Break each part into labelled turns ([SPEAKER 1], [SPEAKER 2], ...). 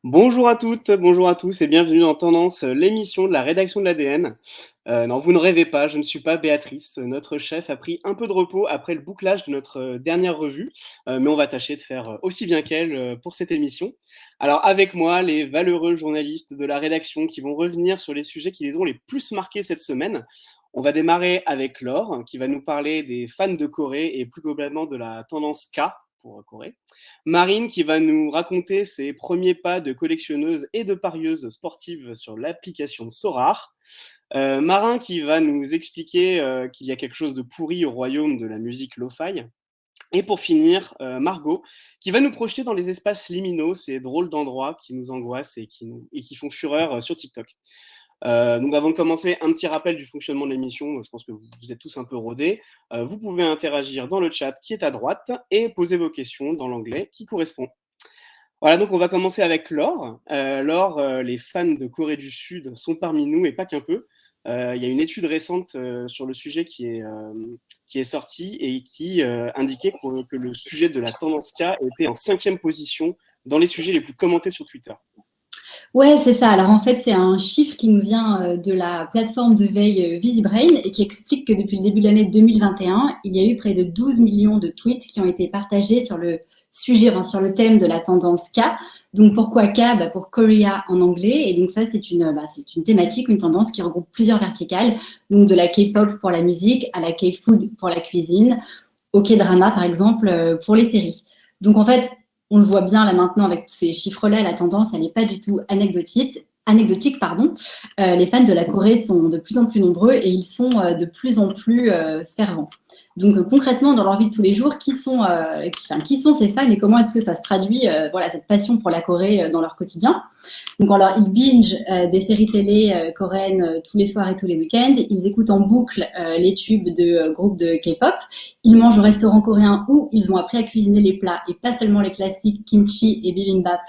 [SPEAKER 1] Bonjour à toutes, bonjour à tous et bienvenue dans Tendance, l'émission de la rédaction de l'ADN. Non, vous ne rêvez pas, je ne suis pas Béatrice. Notre chef a pris un peu de repos après le bouclage de notre dernière revue, mais on va tâcher de faire aussi bien qu'elle pour cette émission. Alors avec moi, les valeureux journalistes de la rédaction qui vont revenir sur les sujets qui les ont les plus marqués cette semaine. On va démarrer avec Laure, qui va nous parler des fans de Corée et plus globalement de la tendance K pour Corée. Marine qui va nous raconter ses premiers pas de collectionneuse et de parieuse sportive sur l'application Sorare. Marin qui va nous expliquer qu'il y a quelque chose de pourri au royaume de la musique lo-fi. Et pour finir, Margot qui va nous projeter dans les espaces liminaux, ces drôles d'endroits qui nous angoissent et qui font fureur sur TikTok. Donc avant de commencer, un petit rappel du fonctionnement de l'émission. Je pense que vous êtes tous un peu rodés. Vous pouvez interagir dans le chat qui est à droite et poser vos questions dans l'anglais qui correspond. Voilà, donc on va commencer avec Laure. Laure, les fans de Corée du Sud sont parmi nous et pas qu'un peu. Il y a une étude récente sur le sujet qui est sortie et qui indiquait que le sujet de la tendance K était en 5e position dans les sujets les plus commentés sur Twitter.
[SPEAKER 2] Ouais, c'est ça. Alors en fait, c'est un chiffre qui nous vient de la plateforme de veille VisiBrain et qui explique que depuis le début de l'année 2021, il y a eu près de 12 millions de tweets qui ont été partagés sur le sujet, sur le thème de la tendance K. Donc pourquoi K? Pour Korea en anglais. Et donc ça, c'est une thématique, une tendance qui regroupe plusieurs verticales. Donc de la K-pop pour la musique, à la K-food pour la cuisine, au K-drama par exemple pour les séries. Donc en fait, on le voit bien là maintenant avec ces chiffres-là, la tendance, elle n'est pas du tout anecdotique. Les fans de la Corée sont de plus en plus nombreux et ils sont de plus en plus fervents. Donc concrètement, dans leur vie de tous les jours, qui sont ces fans et comment est-ce que ça se traduit, cette passion pour la Corée dans leur quotidien? Donc alors, ils binge des séries télé coréennes tous les soirs et tous les week-ends. Ils écoutent en boucle les tubes de groupes de K-pop. Ils mangent au restaurant coréen où ils ont appris à cuisiner les plats et pas seulement les classiques kimchi et bibimbap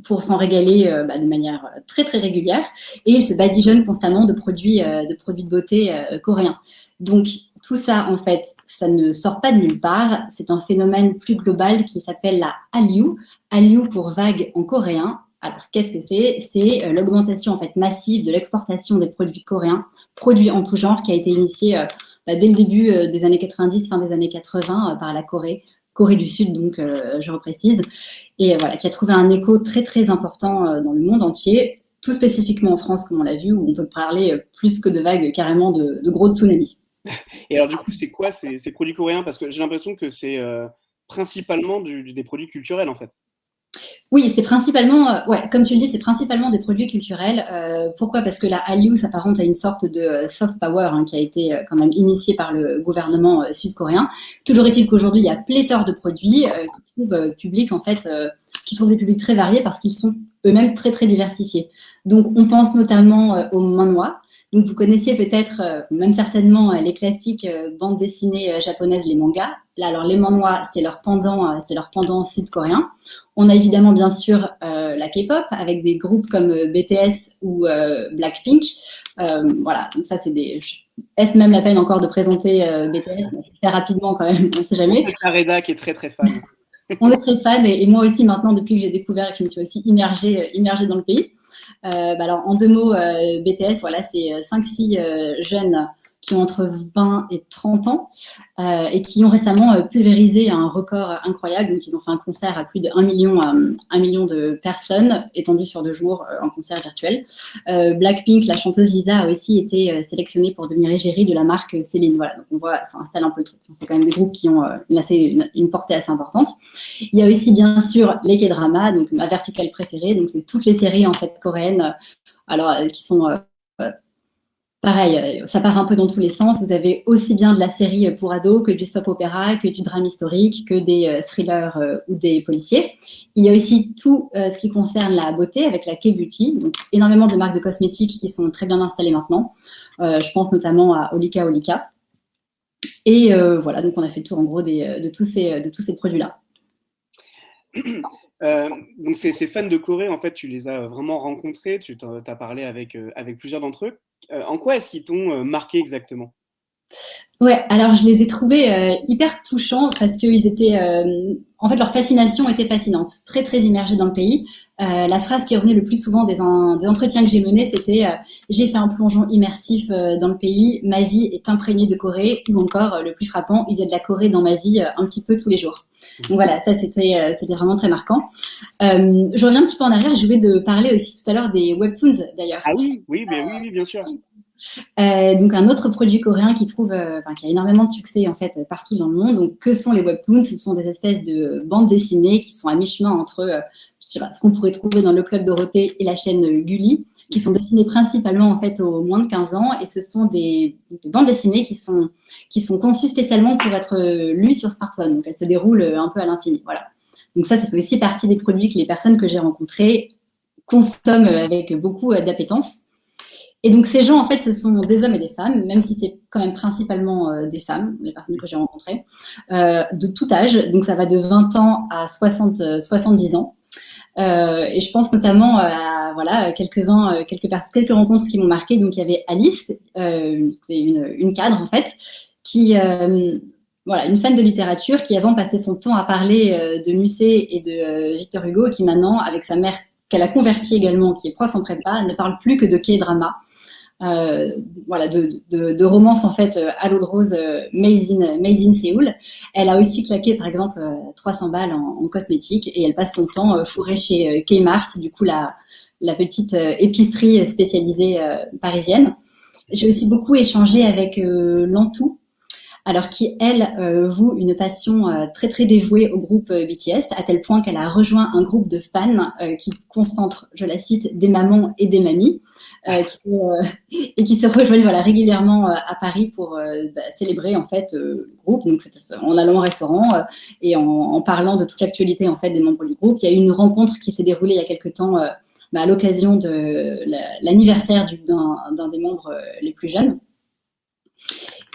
[SPEAKER 2] pour s'en régaler de manière très très régulière. Et ils se badigeonnent constamment de produits de beauté coréens. Donc tout ça, en fait, ça ne sort pas de nulle part. C'est un phénomène plus global qui s'appelle la Hallyu. Hallyu pour vague en coréen. Alors, qu'est-ce que c'est? C'est l'augmentation en fait massive de l'exportation des produits coréens, produits en tout genre, qui a été initiée dès le début des années 90, fin des années 80, par la Corée du Sud, donc je reprécise, et voilà, qui a trouvé un écho très très important dans le monde entier, tout spécifiquement en France, comme on l'a vu, où on peut parler plus que de vagues, carrément de gros tsunamis.
[SPEAKER 1] Et alors du coup, c'est quoi ces produits coréens? Parce que j'ai l'impression que c'est principalement des produits culturels en fait.
[SPEAKER 2] Oui, c'est principalement, comme tu le dis, c'est principalement des produits culturels. Pourquoi? Parce que la Hallyu s'apparente à une sorte de soft power qui a été quand même initiée par le gouvernement sud-coréen. Toujours est-il qu'aujourd'hui, il y a pléthore de produits qui trouvent public en fait, qui trouvent des publics très variés parce qu'ils sont eux-mêmes très très diversifiés. Donc, on pense notamment aux manhwa. Donc, vous connaissiez peut-être, même certainement, les classiques bandes dessinées japonaises, les mangas. Là, alors, les manhwa, c'est leur pendant sud-coréen. On a évidemment, bien sûr, la K-pop avec des groupes comme BTS ou Blackpink. Voilà, donc ça, Est-ce même la peine encore de présenter BTS? Je vais faire rapidement quand même, on ne sait jamais.
[SPEAKER 1] C'est Kareda qui est très très fan.
[SPEAKER 2] On est très fan et moi aussi maintenant, depuis que j'ai découvert et que je me suis aussi immergée dans le pays. Alors, en 2 mots, BTS, voilà, c'est 5-6 jeunes qui ont entre 20 et 30 ans et qui ont récemment pulvérisé un record incroyable. Donc, ils ont fait un concert à plus de 1 million de personnes, étendu sur 2 jours, en concert virtuel. Blackpink, la chanteuse Lisa, a aussi été sélectionnée pour devenir égérie de la marque Céline. Voilà, donc on voit, ça installe un peu le truc. C'est quand même des groupes qui ont une portée assez importante. Il y a aussi, bien sûr, les K-dramas, donc ma verticale préférée. Donc, c'est toutes les séries, en fait, coréennes, qui sont pareil, ça part un peu dans tous les sens. Vous avez aussi bien de la série pour ados que du soap opéra, que du drame historique, que des thrillers ou des policiers. Il y a aussi tout ce qui concerne la beauté avec la K-beauty, donc énormément de marques de cosmétiques qui sont très bien installées maintenant. Je pense notamment à Olika Olika. Et voilà, donc on a fait le tour en gros de tous ces produits-là.
[SPEAKER 1] Donc ces fans de Corée, en fait, tu les as vraiment rencontrés, tu as parlé avec plusieurs d'entre eux. En quoi est-ce qu'ils t'ont marqué exactement?
[SPEAKER 2] Ouais, alors je les ai trouvés hyper touchants parce qu'ils étaient, en fait, leur fascination était fascinante, très très immergés dans le pays. La phrase qui revenait le plus souvent des entretiens que j'ai menés, c'était j'ai fait un plongeon immersif dans le pays, ma vie est imprégnée de Corée, ou encore le plus frappant, il y a de la Corée dans ma vie un petit peu tous les jours. Donc voilà, ça c'était vraiment très marquant. Je reviens un petit peu en arrière, j'ai oublié de parler aussi tout à l'heure des webtoons d'ailleurs.
[SPEAKER 1] Ah oui, oui, mais oui, oui, bien sûr.
[SPEAKER 2] Donc un autre produit coréen qui a énormément de succès en fait partout dans le monde. Donc que sont les webtoons? Ce sont des espèces de bandes dessinées qui sont à mi-chemin entre je sais pas, ce qu'on pourrait trouver dans le Club Dorothée et la chaîne Gulli, qui sont dessinées principalement en fait aux moins de 15 ans, et ce sont des bandes dessinées qui sont conçues spécialement pour être lues sur smartphone. Donc elles se déroulent un peu à l'infini. Voilà. Donc ça fait aussi partie des produits que les personnes que j'ai rencontrées consomment avec beaucoup d'appétence. Et donc ces gens, en fait, ce sont des hommes et des femmes, même si c'est quand même principalement des femmes, les personnes que j'ai rencontrées, de tout âge. Donc ça va de 20 ans à 70 ans. Et je pense notamment à voilà, quelques rencontres qui m'ont marqué. Donc il y avait Alice, c'est une cadre en fait, qui voilà, une fan de littérature qui avant passait son temps à parler de Musset et de Victor Hugo, qui maintenant, avec sa mère qu'elle a convertie également, qui est prof en prépa, ne parle plus que de K-drama. Voilà, de romances en fait à l'eau de rose made in Séoul. Elle a aussi claqué par exemple 300 balles en cosmétiques, et elle passe son temps fourrée chez Kmart, du coup la petite épicerie spécialisée parisienne. J'ai aussi beaucoup échangé avec Lantou, alors qui, elle, voue une passion très très dévouée au groupe BTS, à tel point qu'elle a rejoint un groupe de fans qui concentre, je la cite, des mamans et des mamies, et qui se rejoignent voilà, régulièrement à Paris pour célébrer en fait le groupe. Donc en allant au restaurant et en parlant de toute l'actualité en fait des membres du groupe. Il y a eu une rencontre qui s'est déroulée il y a quelques temps à l'occasion de l'anniversaire d'un des membres les plus jeunes.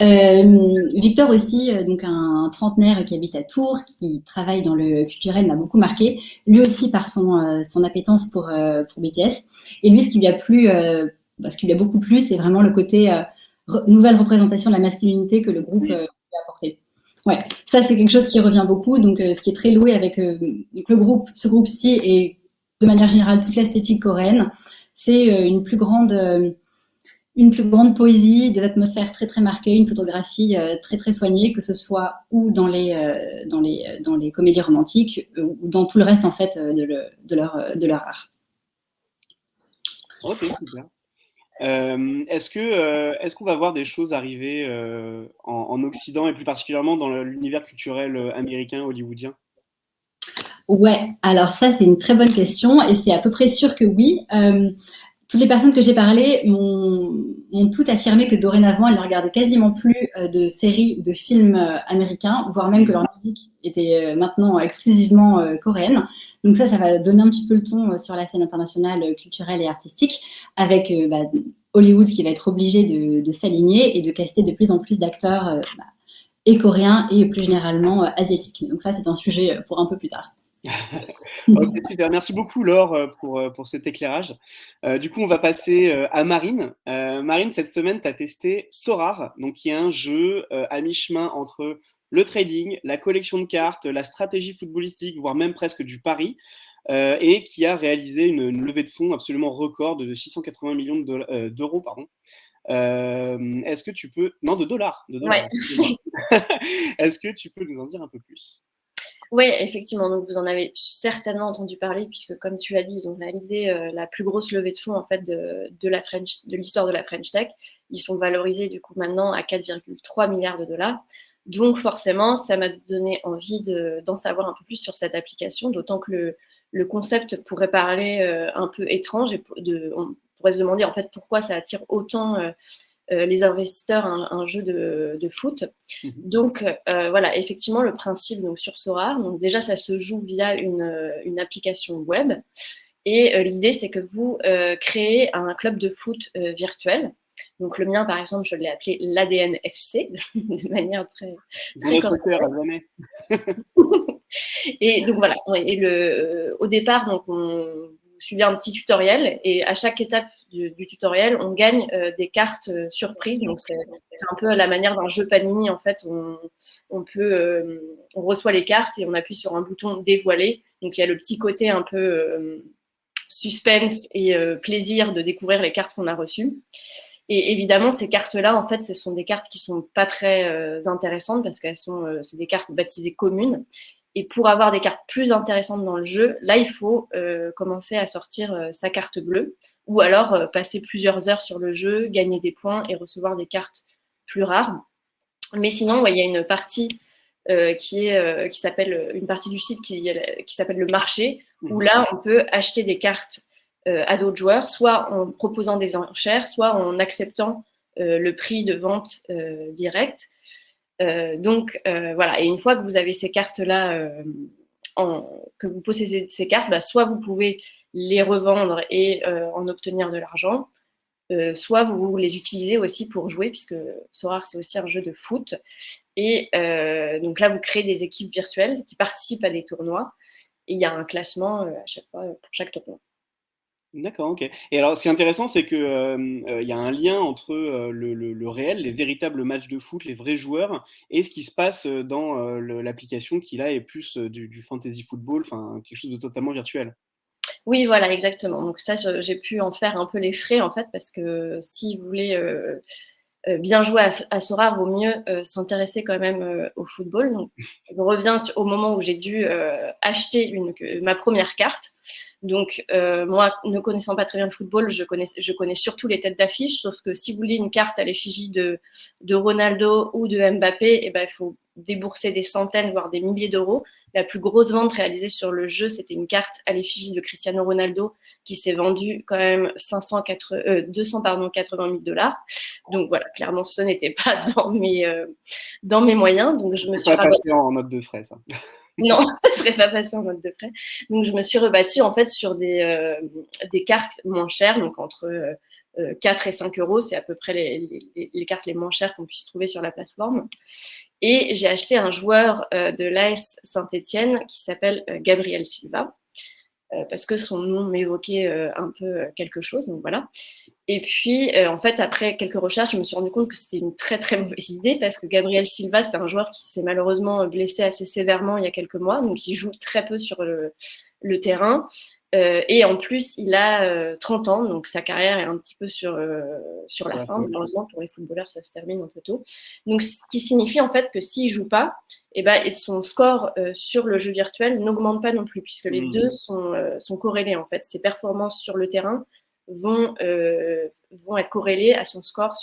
[SPEAKER 2] Victor aussi, donc un trentenaire qui habite à Tours, qui travaille dans le culturel, m'a beaucoup marqué. Lui aussi par son appétence pour BTS. Et lui, ce qui lui a plu, ce qui lui a beaucoup plu, c'est vraiment le côté nouvelle représentation de la masculinité que le groupe lui a apporté. Ouais, ça c'est quelque chose qui revient beaucoup. Donc, ce qui est très loué avec ce groupe-ci et de manière générale toute l'esthétique coréenne, c'est une plus grande poésie, des atmosphères très très marquées, une photographie très très soignée, que ce soit ou dans les comédies romantiques ou dans tout le reste en fait de leur art.
[SPEAKER 1] Ok, super. Est-ce qu'on va voir des choses arriver en Occident et plus particulièrement dans l'univers culturel américain, hollywoodien?
[SPEAKER 2] Ouais, alors ça c'est une très bonne question, et c'est à peu près sûr que oui. Toutes les personnes que j'ai parlé m'ont toutes affirmé que dorénavant, elles ne regardaient quasiment plus de séries ou de films américains, voire même que leur musique était maintenant exclusivement coréenne. Donc ça va donner un petit peu le ton sur la scène internationale culturelle et artistique, avec Hollywood qui va être obligé de s'aligner et de caster de plus en plus d'acteurs et coréens et plus généralement asiatiques. Donc ça, c'est un sujet pour un peu plus tard.
[SPEAKER 1] Ok, super. Merci beaucoup, Laure, pour cet éclairage. Du coup, on va passer à Marine. Marine, cette semaine, tu as testé Sorare, donc qui est un jeu à mi-chemin entre le trading, la collection de cartes, la stratégie footballistique, voire même presque du pari, et qui a réalisé une levée de fonds absolument record de 680 millions d'euros, pardon. Est-ce que tu peux... Non, de dollars.
[SPEAKER 3] Ouais.
[SPEAKER 1] Est-ce que tu peux nous en dire un peu plus?
[SPEAKER 3] Oui, effectivement. Donc, vous en avez certainement entendu parler, puisque, comme tu l'as dit, ils ont réalisé la plus grosse levée de fonds en fait, de l'histoire de la French Tech. Ils sont valorisés du coup maintenant à 4,3 milliards de dollars. Donc, forcément, ça m'a donné envie d'en savoir un peu plus sur cette application, d'autant que le concept pourrait parler un peu étrange. On pourrait se demander en fait pourquoi ça attire autant les investisseurs un jeu de foot. Donc, voilà, effectivement, le principe donc, sur Sorare, donc déjà, ça se joue via une application web. Et l'idée, c'est que vous créez un club de foot virtuel. Donc, le mien, par exemple, je l'ai appelé l'ADN FC, de manière très
[SPEAKER 1] correcte.
[SPEAKER 3] Et donc, voilà. Et au départ, donc, vous suivez un petit tutoriel, et à chaque étape du tutoriel, on gagne des cartes surprises. Donc, c'est un peu à la manière d'un jeu Panini. En fait, on reçoit les cartes et on appuie sur un bouton dévoiler. Donc, il y a le petit côté un peu suspense et plaisir de découvrir les cartes qu'on a reçues. Et évidemment, ces cartes-là, en fait, ce sont des cartes qui sont pas très intéressantes parce qu'elles c'est des cartes baptisées communes. Et pour avoir des cartes plus intéressantes dans le jeu, là, il faut commencer à sortir sa carte bleue ou alors passer plusieurs heures sur le jeu, gagner des points et recevoir des cartes plus rares. Mais sinon, ouais, il y a une partie qui s'appelle une partie du site qui s'appelle le marché, où là, on peut acheter des cartes à d'autres joueurs, soit en proposant des enchères, soit en acceptant le prix de vente direct. Donc voilà, et une fois que vous avez ces cartes-là, que vous possédez ces cartes, bah, soit vous pouvez les revendre et en obtenir de l'argent, soit vous les utilisez aussi pour jouer, puisque Sorare, c'est aussi un jeu de foot. Et donc là, vous créez des équipes virtuelles qui participent à des tournois, et il y a un classement à chaque fois pour chaque tournoi.
[SPEAKER 1] D'accord, OK. Et alors, ce qui est intéressant, c'est que, il y a un lien entre, le réel, les véritables matchs de foot, les vrais joueurs et ce qui se passe, dans, l'application qui là est plus, du fantasy football, enfin quelque chose de totalement virtuel.
[SPEAKER 3] Oui, voilà, exactement. Donc ça, j'ai pu en faire un peu les frais, en fait, parce que si vous voulez bien jouer à Sorare, vaut mieux s'intéresser quand même au football. Donc, je reviens au moment où j'ai dû acheter ma première carte. Donc, moi, ne connaissant pas très bien le football, je connais surtout les têtes d'affiche, sauf que si vous voulez une carte à l'effigie de Ronaldo ou de Mbappé, eh ben, il faut débourser des centaines, voire des milliers d'euros. La plus grosse vente réalisée sur le jeu, c'était une carte à l'effigie de Cristiano Ronaldo qui s'est vendue quand même 280 000 $. Donc voilà, clairement, ce n'était pas dans mes moyens. Donc je me suis
[SPEAKER 1] Pas passé en note de frais, ça.
[SPEAKER 3] Non, ça serait pas passé en mode de frais. Donc je me suis rebattue en fait sur des cartes moins chères, donc entre 4 et 5 euros, c'est à peu près les cartes les moins chères qu'on puisse trouver sur la plateforme. Et j'ai acheté un joueur de l'AS Saint-Étienne qui s'appelle Gabriel Silva, parce que son nom m'évoquait un peu quelque chose, donc voilà. Et puis, en fait, après quelques recherches, je me suis rendu compte que c'était une très, très mauvaise idée parce que Gabriel Silva, c'est un joueur qui s'est malheureusement blessé assez sévèrement il y a quelques mois, donc il joue très peu sur le terrain. Et en plus, il a 30 ans, donc sa carrière est un petit peu sur la fin. Malheureusement, pour les footballeurs, ça se termine un peu tôt. Donc, ce qui signifie en fait que s'il ne joue pas, eh ben, son score sur le jeu virtuel n'augmente pas non plus, puisque les deux sont corrélés en fait. Ses performances sur le terrain vont être corrélées à son score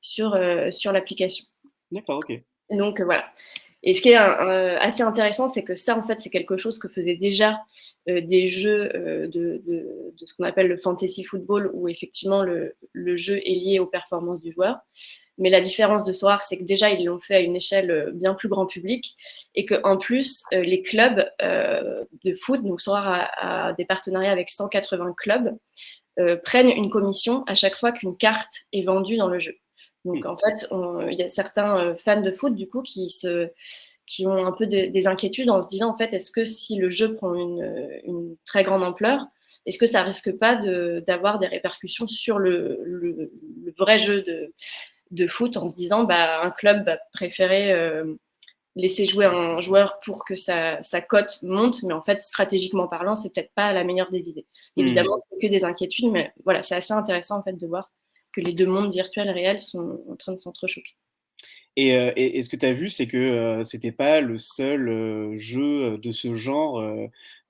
[SPEAKER 3] sur l'application.
[SPEAKER 1] D'accord, OK.
[SPEAKER 3] Donc voilà. Et ce qui est assez intéressant, c'est que ça, en fait, c'est quelque chose que faisaient déjà des jeux de ce qu'on appelle le fantasy football, où effectivement le jeu est lié aux performances du joueur. Mais la différence de Sorare, c'est que déjà, ils l'ont fait à une échelle bien plus grand public et qu'en plus, les clubs de foot, donc Sorare a des partenariats avec 180 clubs, prennent une commission à chaque fois qu'une carte est vendue dans le jeu. Donc en fait, il y a certains fans de foot du coup qui ont un peu des inquiétudes en se disant en fait, est-ce que si le jeu prend une très grande ampleur, est-ce que ça risque pas d'avoir des répercussions sur le vrai jeu de foot en se disant bah, un club va préférer laisser jouer un joueur pour que sa cote monte, mais en fait, stratégiquement parlant, c'est peut-être pas la meilleure des idées. Évidemment, c'est que des inquiétudes, mais voilà, c'est assez intéressant en fait de voir que les deux mondes virtuels et réels sont en train de s'entrechoquer.
[SPEAKER 1] Et ce que tu as vu, c'est que c'était pas le seul jeu de ce genre.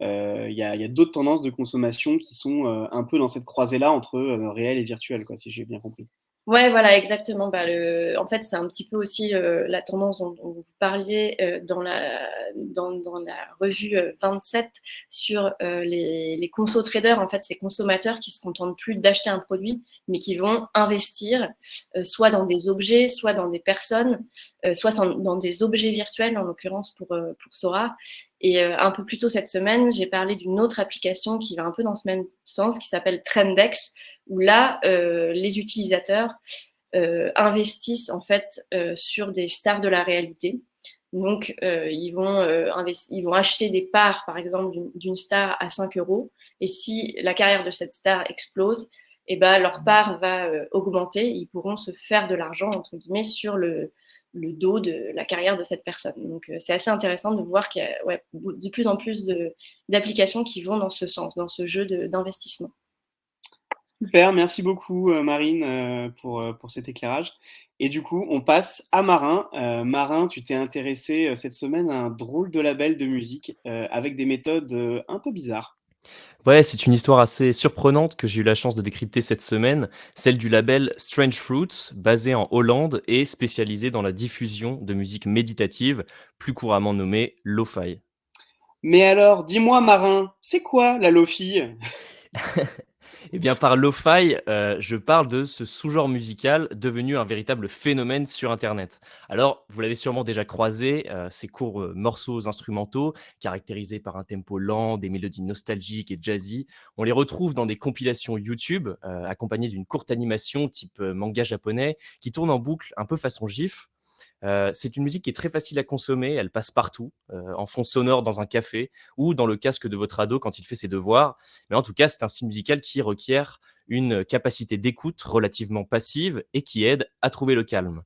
[SPEAKER 1] Il y a d'autres tendances de consommation qui sont un peu dans cette croisée-là entre réel et virtuel, quoi, si j'ai bien compris.
[SPEAKER 3] Ouais, voilà, exactement. Bah, en fait, c'est un petit peu aussi la tendance dont vous parliez dans la revue 27 sur les conso-traders. En fait, ces consommateurs qui se contentent plus d'acheter un produit, mais qui vont investir soit dans des objets, soit dans des personnes, soit dans des objets virtuels, en l'occurrence pour Sorare. Et un peu plus tôt cette semaine, j'ai parlé d'une autre application qui va un peu dans ce même sens, qui s'appelle Trendex, où là, les utilisateurs investissent en fait sur des stars de la réalité. Donc, ils vont acheter des parts, par exemple, d'une star à 5 euros. Et si la carrière de cette star explose, et ben, leur part va augmenter. Ils pourront se faire de l'argent, entre guillemets, sur le dos de la carrière de cette personne. Donc, c'est assez intéressant de voir qu'il y a de plus en plus d'applications qui vont dans ce sens, dans ce jeu d'investissement.
[SPEAKER 1] Super, merci beaucoup Marine pour cet éclairage. Et du coup, on passe à Marin. Marin, tu t'es intéressé cette semaine à un drôle de label de musique avec des méthodes un peu bizarres.
[SPEAKER 4] Ouais, c'est une histoire assez surprenante que j'ai eu la chance de décrypter cette semaine, celle du label Strange Fruits, basé en Hollande et spécialisé dans la diffusion de musique méditative, plus couramment nommée lo-fi.
[SPEAKER 1] Mais alors, dis-moi Marin, c'est quoi la lo-fi?
[SPEAKER 4] Eh bien, par lo-fi, je parle de ce sous-genre musical devenu un véritable phénomène sur Internet. Alors, vous l'avez sûrement déjà croisé, ces courts morceaux instrumentaux, caractérisés par un tempo lent, des mélodies nostalgiques et jazzy. On les retrouve dans des compilations YouTube, accompagnées d'une courte animation type manga japonais, qui tourne en boucle un peu façon GIF. C'est une musique qui est très facile à consommer, elle passe partout, en fond sonore dans un café ou dans le casque de votre ado quand il fait ses devoirs. Mais en tout cas, c'est un style musical qui requiert une capacité d'écoute relativement passive et qui aide à trouver le calme.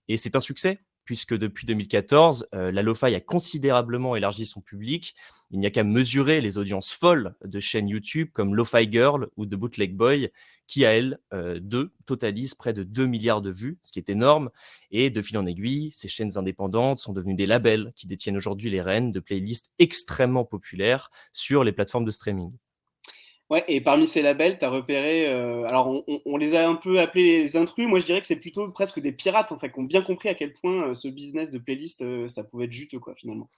[SPEAKER 4] Et c'est un succès, puisque depuis 2014, la lo-fi a considérablement élargi son public. Il n'y a qu'à mesurer les audiences folles de chaînes YouTube comme Lo-Fi Girl ou The Bootleg Boy, qui à elles deux totalisent près de 2 milliards de vues, ce qui est énorme. Et de fil en aiguille, ces chaînes indépendantes sont devenues des labels qui détiennent aujourd'hui les rênes de playlists extrêmement populaires sur les plateformes de streaming.
[SPEAKER 1] Ouais, et parmi ces labels, tu as repéré, alors on les a un peu appelés les intrus, moi je dirais que c'est plutôt presque des pirates en fait, qui ont bien compris à quel point ce business de playlist, ça pouvait être juteux quoi finalement.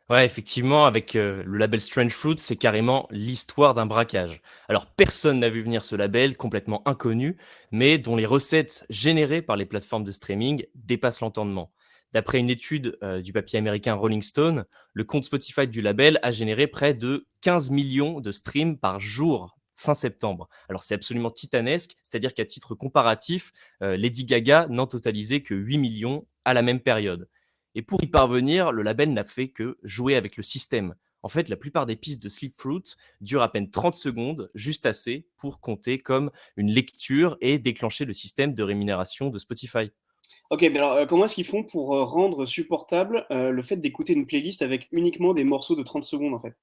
[SPEAKER 4] Ouais, effectivement, avec le label Strange Fruit, c'est carrément l'histoire d'un braquage. Alors, personne n'a vu venir ce label complètement inconnu, mais dont les recettes générées par les plateformes de streaming dépassent l'entendement. D'après une étude du papier américain Rolling Stone, le compte Spotify du label a généré près de 15 millions de streams par jour fin septembre. Alors, c'est absolument titanesque, c'est-à-dire qu'à titre comparatif, Lady Gaga n'en totalisait que 8 millions à la même période. Et pour y parvenir, le label n'a fait que jouer avec le système. En fait, la plupart des pistes de Sleep Fruit durent à peine 30 secondes, juste assez pour compter comme une lecture et déclencher le système de rémunération de Spotify.
[SPEAKER 1] OK, mais alors, comment est-ce qu'ils font pour, rendre supportable, le fait d'écouter une playlist avec uniquement des morceaux de 30 secondes en fait?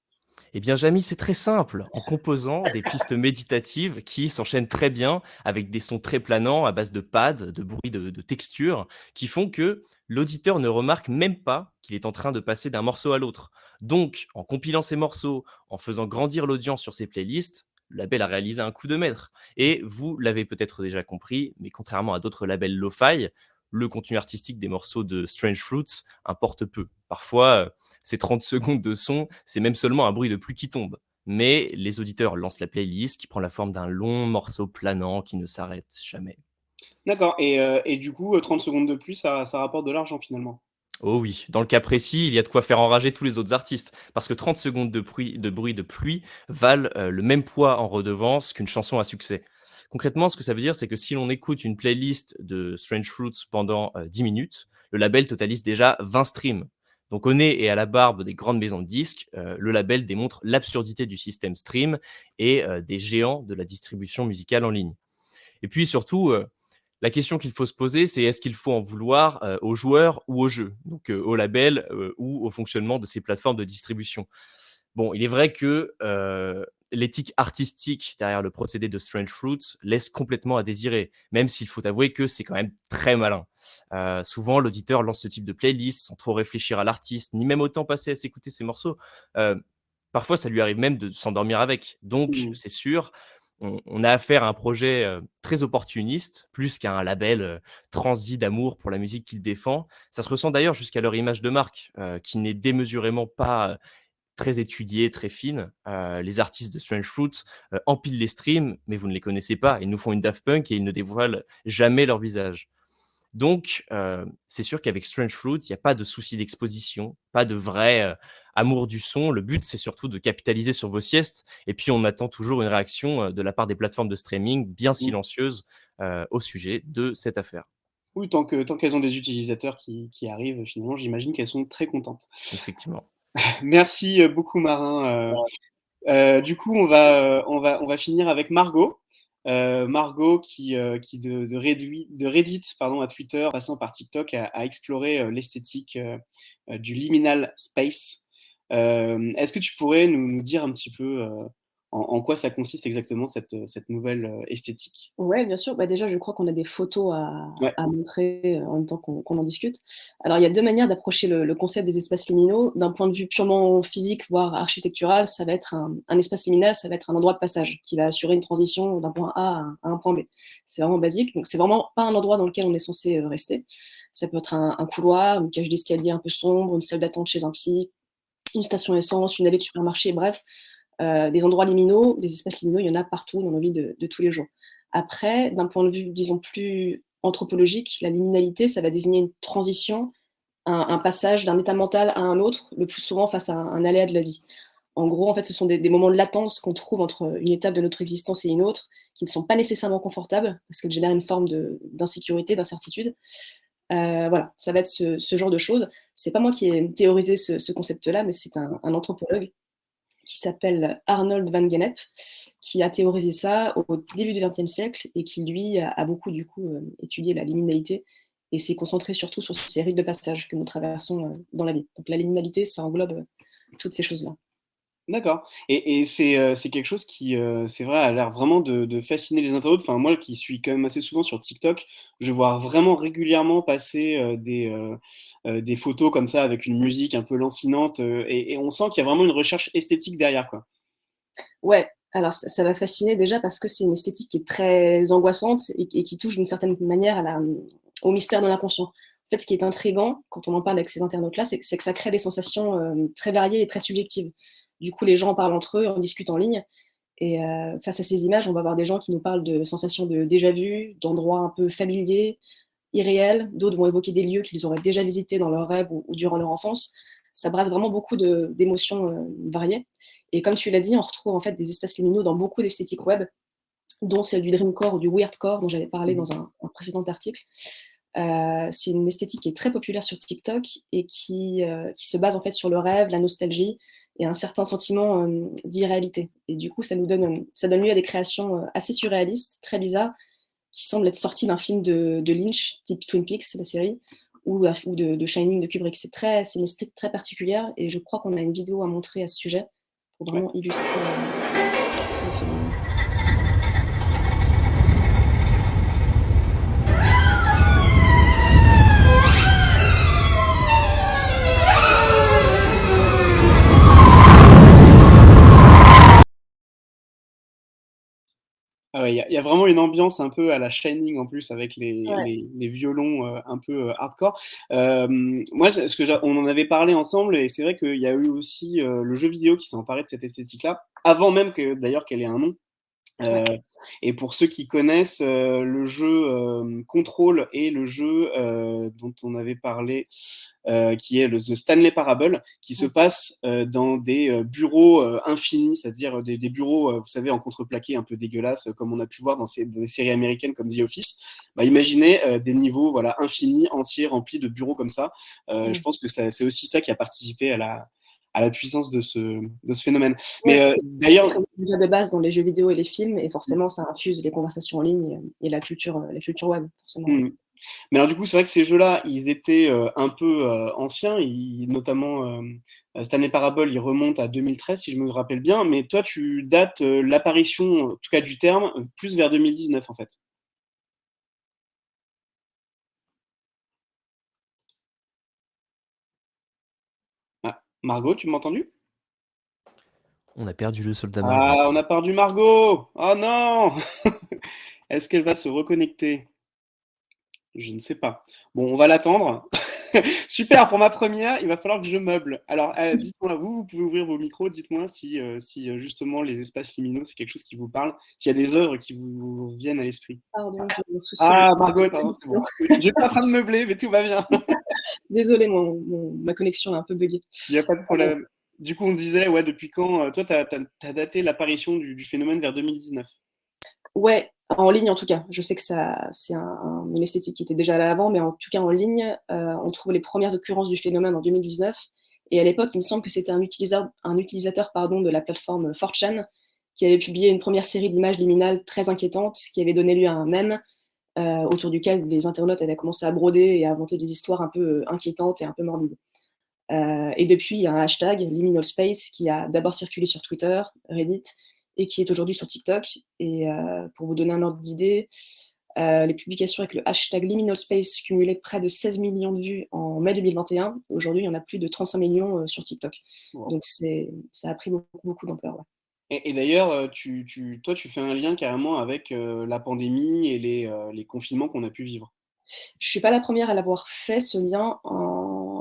[SPEAKER 4] Eh bien, Jamy, c'est très simple, en composant des pistes méditatives qui s'enchaînent très bien avec des sons très planants à base de pads, de bruits de textures, qui font que l'auditeur ne remarque même pas qu'il est en train de passer d'un morceau à l'autre. Donc, en compilant ces morceaux, en faisant grandir l'audience sur ces playlists, le label a réalisé un coup de maître. Et vous l'avez peut-être déjà compris, mais contrairement à d'autres labels lo-fi, le contenu artistique des morceaux de Strange Fruits importe peu. Parfois, ces 30 secondes de son, c'est même seulement un bruit de pluie qui tombe. Mais les auditeurs lancent la playlist qui prend la forme d'un long morceau planant qui ne s'arrête jamais.
[SPEAKER 1] D'accord et du coup, 30 secondes de plus, ça rapporte de l'argent finalement?
[SPEAKER 4] Oh oui, dans le cas précis, il y a de quoi faire enrager tous les autres artistes, parce que 30 secondes de bruit de pluie valent le même poids en redevance qu'une chanson à succès. Concrètement, ce que ça veut dire, c'est que si l'on écoute une playlist de Strange Fruits pendant 10 minutes, le label totalise déjà 20 streams. Donc au nez et à la barbe des grandes maisons de disques, le label démontre l'absurdité du système stream et des géants de la distribution musicale en ligne. Et puis surtout, la question qu'il faut se poser, c'est est-ce qu'il faut en vouloir aux joueurs ou aux jeux, donc au label ou au fonctionnement de ces plateformes de distribution. Bon, il est vrai que l'éthique artistique derrière le procédé de Strange Fruits laisse complètement à désirer, même s'il faut avouer que c'est quand même très malin. Souvent, l'auditeur lance ce type de playlist sans trop réfléchir à l'artiste, ni même autant passer à s'écouter ses morceaux. Euh, Parfois, ça lui arrive même de s'endormir avec. Donc,
[SPEAKER 1] Mmh.
[SPEAKER 4] c'est sûr, on a affaire à un projet très opportuniste, plus qu'à un label transi d'amour pour la musique qu'il défend. Ça se ressent d'ailleurs jusqu'à leur image de marque, qui n'est démesurément pas très étudiée, très fine. Les artistes de Strange Fruits empilent les streams, mais vous ne les connaissez pas. Ils nous font une Daft Punk et ils ne dévoilent jamais leur visage. Donc, c'est sûr qu'avec Strange Fruit, il n'y a pas de souci d'exposition, pas de vrai amour du son. Le but, c'est surtout de capitaliser sur vos siestes. Et puis, on attend toujours une réaction de la part des plateformes de streaming bien
[SPEAKER 1] Mmh.
[SPEAKER 4] silencieuses au sujet de cette affaire.
[SPEAKER 1] Oui, tant qu'elles ont des utilisateurs qui arrivent, finalement, j'imagine qu'elles sont très contentes.
[SPEAKER 4] Effectivement.
[SPEAKER 1] Merci, beaucoup Marin, du coup, on va finir avec Margot. Margot de Reddit pardon, à Twitter, passant par TikTok, a exploré l'esthétique du liminal space. Est-ce que tu pourrais nous dire un petit peu en quoi ça consiste exactement cette nouvelle esthétique?
[SPEAKER 5] Ouais, bien sûr. Bah, déjà, je crois qu'on a des photos
[SPEAKER 1] Ouais,
[SPEAKER 5] à montrer, en même temps qu'on en discute. Alors, il y a 2 manières d'approcher le concept des espaces liminaux. D'un point de vue purement physique, voire architectural, ça va être un espace liminal, ça va être un endroit de passage qui va assurer une transition d'un point A à un point B. C'est vraiment basique, donc c'est vraiment pas un endroit dans lequel on est censé, rester. Ça peut être un couloir, une cage d'escalier un peu sombre, une salle d'attente chez un psy, une station essence, une allée de supermarché, bref, des endroits liminaux, des espaces liminaux, il y en a partout dans nos vies de tous les jours. Après, d'un point de vue, disons, plus anthropologique, la liminalité, ça va désigner une transition, un passage d'un état mental à un autre, le plus souvent face à un aléa de la vie. En gros, en fait, ce sont des moments de latence qu'on trouve entre une étape de notre existence et une autre, qui ne sont pas nécessairement confortables, parce qu'elles génèrent une forme d'insécurité, d'incertitude. Voilà, ça va être ce genre de choses. C'est pas moi qui ai théorisé ce concept-là, mais c'est un anthropologue qui s'appelle Arnold van Gennep, qui a théorisé ça au début du XXe siècle et qui, lui, a beaucoup, du coup, étudié la liminalité et s'est concentré surtout sur ces rites de passage que nous traversons dans la vie. Donc la liminalité, ça englobe toutes ces choses-là.
[SPEAKER 1] d'accord. Et c'est quelque chose qui, c'est vrai, a l'air vraiment de fasciner les internautes. Enfin, moi qui suis quand même assez souvent sur TikTok, je vois vraiment régulièrement passer des photos comme ça avec une musique un peu lancinante, et on sent qu'il y a vraiment une recherche esthétique derrière, quoi.
[SPEAKER 5] Ouais, alors ça va fasciner déjà parce que c'est une esthétique qui est très angoissante et qui touche d'une certaine manière au mystère de l'inconscient. En fait, ce qui est intriguant quand on en parle avec ces internautes-là, c'est que ça crée des sensations très variées et très subjectives. Du coup, les gens parlent entre eux, on discute en ligne, et face à ces images, on va avoir des gens qui nous parlent de sensations de déjà-vu, d'endroits un peu familiers, irréels. D'autres vont évoquer des lieux qu'ils auraient déjà visités dans leurs rêves ou durant leur enfance. Ça brasse vraiment beaucoup d'émotions variées. Et comme tu l'as dit, on retrouve en fait des espaces liminaux dans beaucoup d'esthétiques web, dont celle du dreamcore ou du weirdcore dont j'avais parlé
[SPEAKER 1] Mmh.
[SPEAKER 5] dans un précédent article. C'est une esthétique qui est très populaire sur TikTok et qui se base en fait sur le rêve, la nostalgie et un certain sentiment d'irréalité. Et du coup, ça donne lieu à des créations assez surréalistes, très bizarres, qui semblent être sorties d'un film de Lynch, type Twin Peaks, la série, ou de Shining de Kubrick. C'est une esthétique très particulière et je crois qu'on a une vidéo à montrer à ce sujet pour
[SPEAKER 1] Ouais.
[SPEAKER 5] vraiment illustrer le phénomène.
[SPEAKER 1] Ah ouais, il y a vraiment une ambiance un peu à la Shining en plus avec
[SPEAKER 5] Ouais.
[SPEAKER 1] les violons, un peu, hardcore. Moi, ce que on en avait parlé ensemble et c'est vrai qu'il y a eu aussi, le jeu vidéo qui s'est emparé de cette esthétique-là, avant même que d'ailleurs qu'elle ait un nom.
[SPEAKER 5] Ouais.
[SPEAKER 1] Et pour ceux qui connaissent le jeu Control et le jeu dont on avait parlé, qui est The Stanley Parable, qui se
[SPEAKER 5] Mmh.
[SPEAKER 1] passe dans des bureaux infinis, c'est-à-dire des bureaux, vous savez, en contreplaqué un peu dégueulasses, comme on a pu voir dans des séries américaines comme The Office. Bah, imaginez des niveaux voilà, infinis, entiers, remplis de bureaux comme ça. Je
[SPEAKER 5] Mmh.
[SPEAKER 1] pense que c'est aussi ça qui a participé à la puissance de ce phénomène. Mais
[SPEAKER 5] Ouais, c'est
[SPEAKER 1] d'ailleurs,
[SPEAKER 5] prévu déjà de base dans les jeux vidéo et les films et forcément ça infuse les conversations en ligne et la culture web, forcément, ouais.
[SPEAKER 1] mmh. Mais alors du coup, c'est vrai que ces jeux-là, ils étaient un peu anciens, notamment Stanley Parable, il remonte à 2013 si je me rappelle bien, mais toi tu dates l'apparition, en tout cas du terme, plus vers 2019 en fait. Ah, Margot, tu m'as entendu?
[SPEAKER 4] On a perdu le soldat Margot.
[SPEAKER 1] Ah, on a perdu Margot! Oh non! Est-ce qu'elle va se reconnecter? Je ne sais pas. Bon, on va l'attendre. Super, pour ma première, il va falloir que je meuble. Alors, dites-moi, vous pouvez ouvrir vos micros, dites-moi si justement les espaces liminaux, c'est quelque chose qui vous parle, s'il y a des œuvres qui vous viennent à l'esprit.
[SPEAKER 5] Pardon, j'ai des soucis de
[SPEAKER 1] Ah, Margot, attends, c'est bon. Je suis pas en train de meubler, mais tout va bien.
[SPEAKER 5] désolée, ma connexion est un peu buggée.
[SPEAKER 1] Il n'y a pas de problème. Du coup, on disait, ouais, depuis quand, toi, tu as daté l'apparition du phénomène vers 2019.
[SPEAKER 5] Ouais, en ligne en tout cas. Je sais que ça c'est une esthétique qui était déjà là avant, mais en tout cas en ligne, on trouve les premières occurrences du phénomène en 2019 et à l'époque, il me semble que c'était un utilisateur, pardon, de la plateforme 4chan qui avait publié une première série d'images liminales très inquiétantes, ce qui avait donné lieu à un mème autour duquel les internautes avaient commencé à broder et à inventer des histoires un peu inquiétantes et un peu morbides. Et depuis, il y a un hashtag, Liminal Space, qui a d'abord circulé sur Twitter, Reddit, et qui est aujourd'hui sur TikTok. Et pour vous donner un ordre d'idée, les publications avec le hashtag Liminal Space cumulaient près de 16 millions de vues en mai 2021. Aujourd'hui, il y en a plus de 35 millions sur TikTok.
[SPEAKER 1] Wow.
[SPEAKER 5] Donc ça a pris beaucoup d'ampleur. Ouais.
[SPEAKER 1] Et d'ailleurs, toi, tu fais un lien carrément avec la pandémie et les confinements qu'on a pu vivre.
[SPEAKER 5] Je ne suis pas la première à l'avoir fait, ce lien.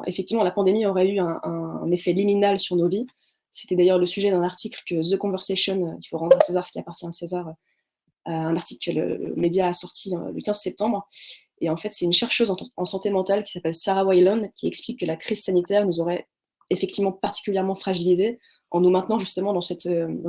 [SPEAKER 5] Effectivement, la pandémie aurait eu un effet liminal sur nos vies. C'était d'ailleurs le sujet d'un article que The Conversation, il faut rendre à César ce qui appartient à César, un article que le média a sorti le 15 septembre. Et en fait, c'est une chercheuse en santé mentale qui s'appelle Sarah Whalen qui explique que la crise sanitaire nous aurait effectivement particulièrement fragilisés en nous maintenant justement dans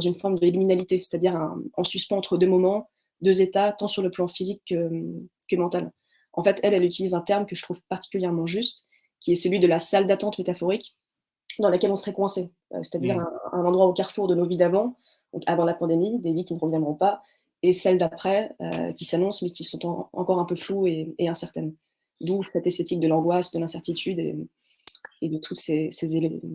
[SPEAKER 5] une forme de liminalité, c'est-à-dire en suspens entre deux moments, deux états, tant sur le plan physique que mental. En fait, elle utilise un terme que je trouve particulièrement juste, qui est celui de la salle d'attente métaphorique, dans laquelle on serait coincé, c'est-à-dire un endroit au carrefour de nos vies d'avant, donc avant la pandémie, des vies qui ne reviendront pas, et celles d'après, qui s'annoncent, mais qui sont encore un peu floues et incertaines. D'où cette esthétique de l'angoisse, de l'incertitude et de tous ces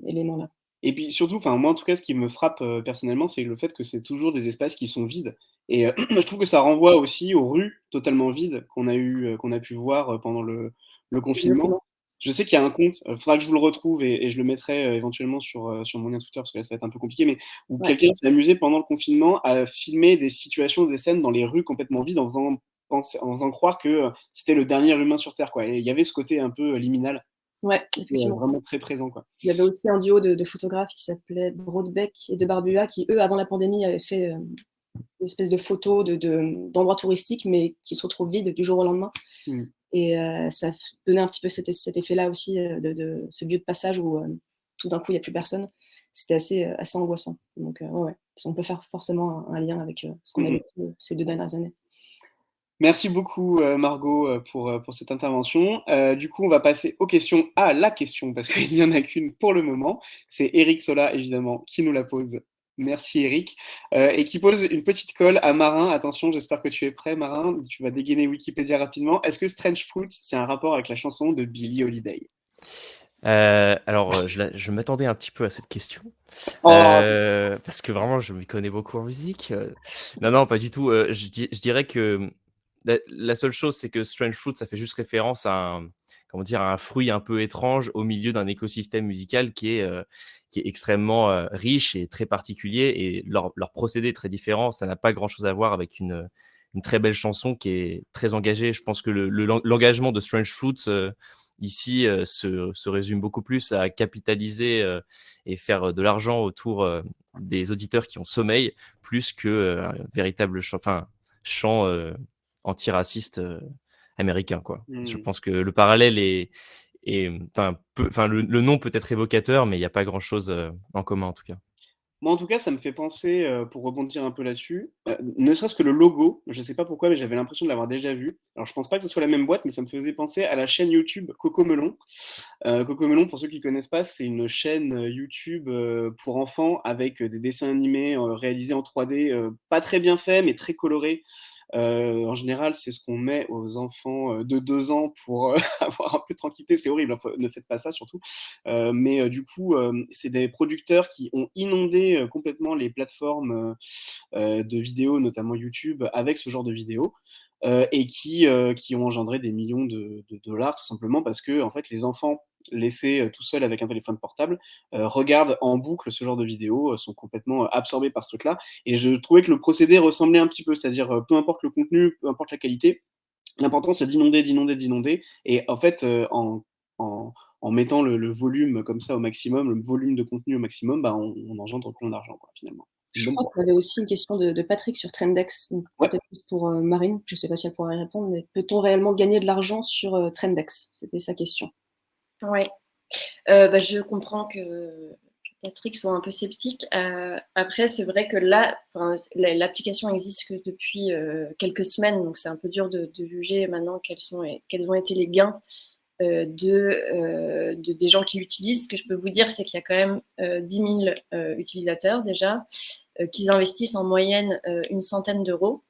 [SPEAKER 5] éléments-là.
[SPEAKER 1] Et puis surtout, moi en tout cas, ce qui me frappe personnellement, c'est le fait que c'est toujours des espaces qui sont vides. Et je trouve que ça renvoie aussi aux rues totalement vides qu'on a pu voir pendant le confinement.
[SPEAKER 5] Exactement.
[SPEAKER 1] Je sais qu'il y a un compte, il faudra que je vous le retrouve et je le mettrai éventuellement sur mon lien Twitter, parce que là, ça va être un peu compliqué, mais où quelqu'un s'est amusé pendant le confinement à filmer des situations, des scènes dans les rues complètement vides en faisant croire que c'était le dernier humain sur Terre, quoi. Et il y avait ce côté un peu liminal.
[SPEAKER 5] Ouais, effectivement.
[SPEAKER 1] Vraiment très présent, quoi.
[SPEAKER 5] Il y avait aussi un duo de photographes qui s'appelait Broadbeck et de Barbua, qui, eux, avant la pandémie, avaient fait des espèces de photos d'endroits touristiques, mais qui se retrouvent vides du jour au lendemain. Et ça donnait un petit peu cet effet-là aussi, de ce lieu de passage où tout d'un coup, il n'y a plus personne. C'était assez angoissant. Donc, on peut faire forcément un lien avec ce qu'on a vécu ces 2 dernières années.
[SPEAKER 1] Merci beaucoup Margot pour cette intervention. Du coup, on va passer aux questions à la question, parce qu'il n'y en a qu'une pour le moment. C'est Eric Sola, évidemment, qui nous la pose. Merci Eric. Et qui pose une petite colle à Marin. Attention, j'espère que tu es prêt Marin. Tu vas dégainer Wikipédia rapidement. Est-ce que Strange Fruit, c'est un rapport avec la chanson de Billie Holiday?
[SPEAKER 4] Alors, je m'attendais un petit peu à cette question, parce que vraiment je m'y connais beaucoup en musique. Non, pas du tout. Je dirais que la seule chose, c'est que Strange Fruit, ça fait juste référence à un fruit un peu étrange au milieu d'un écosystème musical qui est extrêmement riche et très particulier, et leur procédé est très différent. Ça n'a pas grand-chose à voir avec une très belle chanson qui est très engagée. Je pense que l'engagement de Strange Fruits ici se résume beaucoup plus à capitaliser et faire de l'argent autour des auditeurs qui ont sommeil, plus que un véritable chant antiraciste américain, quoi. Je pense que le parallèle le nom peut être évocateur, mais il n'y a pas grand-chose en commun en tout cas.
[SPEAKER 1] Moi, en tout cas, ça me fait penser, pour rebondir un peu là-dessus, ne serait-ce que le logo, je ne sais pas pourquoi, mais j'avais l'impression de l'avoir déjà vu. Alors, je pense pas que ce soit la même boîte, mais ça me faisait penser à la chaîne YouTube Cocomelon. Cocomelon, pour ceux qui ne connaissent pas, c'est une chaîne YouTube pour enfants avec des dessins animés réalisés en 3D, pas très bien faits, mais très colorés. En général, c'est ce qu'on met aux enfants de 2 ans pour avoir un peu de tranquillité. C'est horrible, hein, ne faites pas ça surtout. Mais du coup, c'est des producteurs qui ont inondé complètement les plateformes de vidéos, notamment YouTube, avec ce genre de vidéos. Et qui ont engendré des millions de dollars, tout simplement parce que en fait, les enfants laissés tout seuls avec un téléphone portable regardent en boucle ce genre de vidéos, sont complètement absorbés par ce truc-là. Et je trouvais que le procédé ressemblait un petit peu, c'est-à-dire peu importe le contenu, peu importe la qualité, l'important c'est d'inonder. Et en fait, en mettant le volume comme ça au maximum, le volume de contenu au maximum, bah, on engendre plein d'argent, quoi, finalement.
[SPEAKER 5] Je crois qu'il y avait aussi une question de Patrick sur Trendex, peut-être plus pour Marine, je ne sais pas si elle pourra y répondre, mais peut-on réellement gagner de l'argent sur Trendex? C'était sa question.
[SPEAKER 3] Oui, je comprends que Patrick soit un peu sceptique. Après, c'est vrai que là, l'application existe que depuis quelques semaines, donc c'est un peu dur de juger maintenant quels ont été les gains des gens qui l'utilisent. Ce que je peux vous dire, c'est qu'il y a quand même 10 000 utilisateurs déjà, qu'ils investissent en moyenne une centaine d'euros,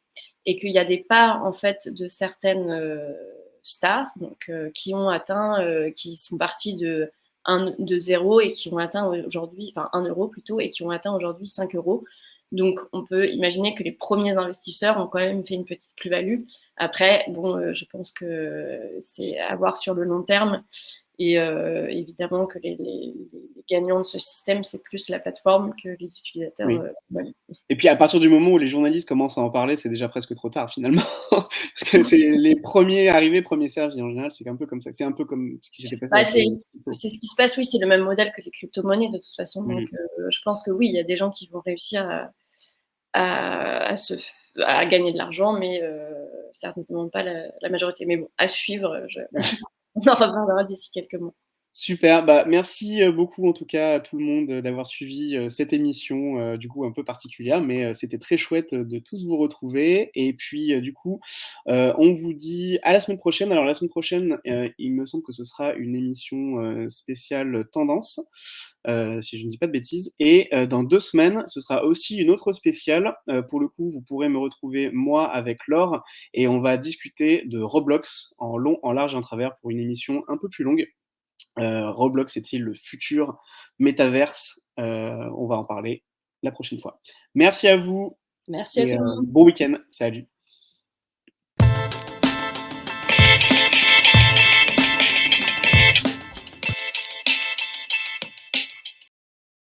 [SPEAKER 3] et qu'il y a des parts en fait de certaines stars donc, qui ont atteint, qui sont partis de 0 et qui ont atteint aujourd'hui, enfin 1 euro plutôt, et qui ont atteint aujourd'hui 5 euros. Donc, on peut imaginer que les premiers investisseurs ont quand même fait une petite plus-value. Après, bon, je pense que c'est à voir sur le long terme. Et évidemment que les gagnants de ce système, c'est plus la plateforme que les utilisateurs.
[SPEAKER 1] Oui. Et puis à partir du moment où les journalistes commencent à en parler, c'est déjà presque trop tard finalement. Parce que c'est les premiers arrivés, premiers servis. En général, c'est un peu comme ça. C'est un peu comme ce qui s'était passé.
[SPEAKER 3] C'est ce qui se passe, oui, c'est le même modèle que les crypto-monnaies de toute façon. Donc je pense que oui, il y a des gens qui vont réussir à gagner de l'argent, mais certainement pas la majorité. Mais bon, à suivre, on en reviendra d'ici quelques mois.
[SPEAKER 1] Super, bah, merci beaucoup en tout cas à tout le monde d'avoir suivi cette émission du coup un peu particulière, mais c'était très chouette de tous vous retrouver. Et puis du coup, on vous dit à la semaine prochaine. Alors la semaine prochaine, il me semble que ce sera une émission spéciale tendance, si je ne dis pas de bêtises. Et dans 2 semaines, ce sera aussi une autre spéciale. Pour le coup, vous pourrez me retrouver moi avec Laure et on va discuter de Roblox en long, en large et en travers pour une émission un peu plus longue. Roblox est-il le futur métaverse? On va en parler la prochaine fois. Merci à vous.
[SPEAKER 5] Merci à tout le monde.
[SPEAKER 1] Bon week-end. Salut.